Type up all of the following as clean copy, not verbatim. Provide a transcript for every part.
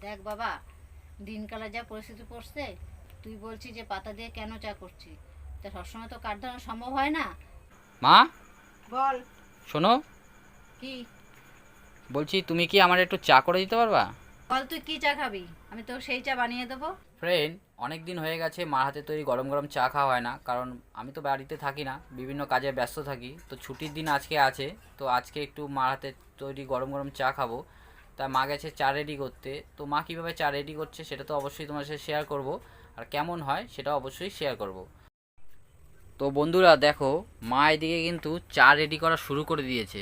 দেখ বাবা, দিনকালে যা পরিস্থিতি পড়ছে, তুই বলছিস যে পাতা দিয়ে কেন চা করছি, তা সবসময় তো কাঠ ধরানো সম্ভব হয় না। মা, বল। শোনো, কি? বলছি তুমি কি আমার একটু চা করে দিতে পারবা? বল, তুই কি চা খাবি, আমি তো সেই চা বানিয়ে দেবো। ফ্রেন্ড, অনেক দিন হয়ে গেছে মার হাতে তৈরি গরম গরম চা খাওয়া হয় না, কারণ আমি তো বাড়িতে থাকি না, বিভিন্ন কাজে ব্যস্ত থাকি। তো ছুটির দিন আজকে আছে, তো আজকে একটু মার হাতে তৈরি গরম গরম চা খাবো। তা মা গেছে চা রেডি করতে, তো মা কীভাবে চা রেডি করছে সেটা তো অবশ্যই তোমার সাথে শেয়ার করব, আর কেমন হয় সেটা অবশ্যই শেয়ার করব। তো বন্ধুরা দেখো, মা এদিকে কিন্তু চা রেডি করা শুরু করে দিয়েছে।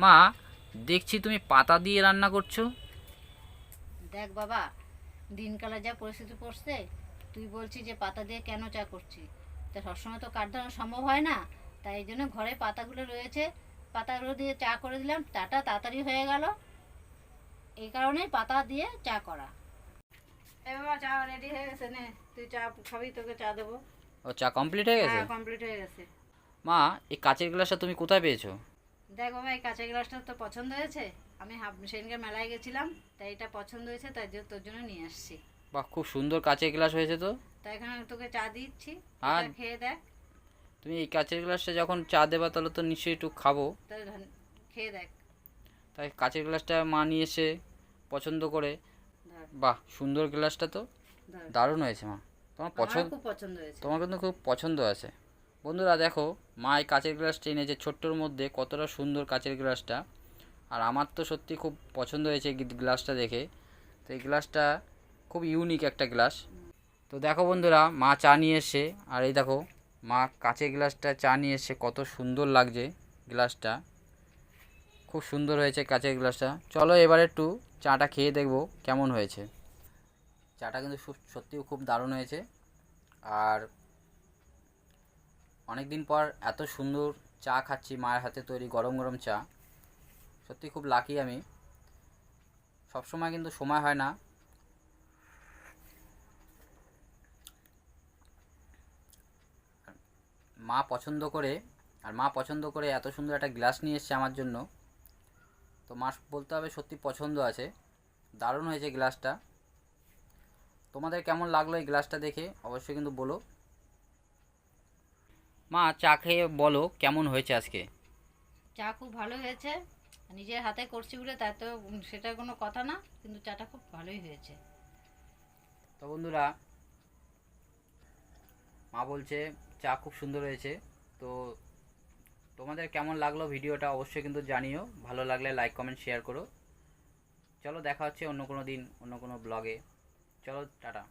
মা, দেখছি তুমি পাতা দিয়ে রান্না করছো। দেখ বাবা, দিনকালে যা পরিস্থিতি পড়ছে, তুই বলছিস যে পাতা দিয়ে কেন চা করছি, তা সবসময় তো কাঠ ধরানো সম্ভব হয় না। তাই এই জন্য ঘরে পাতাগুলো রয়েছে, পাতাগুলো দিয়ে চা করে দিলাম, চাটা তাড়াতাড়ি হয়ে গেল। এই কারণেই পাতা দিয়ে চা করা। এ বাবা, চা রেডি হয়ে গেছে, নে তুই চা খাবি, তোকে চা দেবো। ও, চা কমপ্লিট হয়ে গেছে? হ্যাঁ, কমপ্লিট হয়ে গেছে। মা, এই কাচের গ্লাসটা তুমি কোথায় পেয়েছো? দেখ বাবা, এই কাঁচের গ্লাসটা তো পছন্দ হয়েছে, আমি সেদিনকে মেলায় গেছিলাম, তাই এটা পছন্দ হয়েছে, তাই জন্য তোর জন্য নিয়ে আসছি। বাহ, খুব সুন্দর কাচের গ্লাস হয়েছে তো। তাই এখানে তোকে চা দিচ্ছি, আর এটা খেয়ে দেখ। তুমি এই কাচের গ্লাসটা যখন চা দেবা তাহলে তো নিশ্চয়ই একটু খাবো। তাই খেয়ে দেখ। তাই কাচের গ্লাসটা মা নিয়ে এসে পছন্দ করে। ধর। বাহ, সুন্দর গ্লাসটা তো, ধর। দারুণ হয়েছে মা। তোমার আমারও খুব পছন্দ হয়েছে। তোমার কিন্তু খুব পছন্দ আছে। বন্ধুরা দেখো, মা এই কাচের গ্লাসটা এনেছে ছোট্টর মধ্যে, কতটা সুন্দর কাচের গ্লাসটা। আর আমার তো সত্যি খুব পছন্দ হয়েছে এই গ্লাসটা দেখে। তো এই গ্লাসটা খুব ইউনিক একটা গ্লাস। তো দেখো বন্ধুরা, মা চা নিয়ে এসে, আর এই দেখো মা কাঁচের গ্লাসটা চা নিয়ে এসে, কত সুন্দর লাগছে গ্লাসটা, খুব সুন্দর হয়েছে কাঁচের গ্লাসটা। চলো এবার একটু চাটা খেয়ে দেখবো কেমন হয়েছে। চাটা কিন্তু সত্যিও খুব দারুণ হয়েছে। আর অনেক দিন পর এত সুন্দর চা খাচ্ছি, মায়ের হাতে তৈরি গরম গরম চা। সত্যি খুব লাকি আমি, সবসময় কিন্তু সময় হয় না। মা পছন্দ করে, আর মা পছন্দ করে এত সুন্দর একটা গ্লাস নিয়ে এসছে আমার জন্য। তো মা বলতে হবে সত্যি পছন্দ আছে, দারুণ হয়েছে গ্লাসটা। তোমাদের কেমন লাগলো এই গ্লাসটা দেখে অবশ্যই কিন্তু বলো। মা, চা খেয়ে বলো কেমন হয়েছে আজকে। চা খুব ভালো হয়েছে, নিজের হাতে করছি বলে তাই তো সেটা কোনো কথা না, কিন্তু চাটা খুব ভালোই হয়েছে। তো বন্ধুরা, মা বলছে চা খুব সুন্দর হয়েছে। তো তোমাদের কেমন লাগলো ভিডিওটা অবশ্যই কিন্তু জানিও, ভালো লাগলে লাইক কমেন্ট শেয়ার করো। চলো দেখা হচ্ছে অন্য কোনো দিন অন্য কোনো ব্লগে। চলো, টাটা।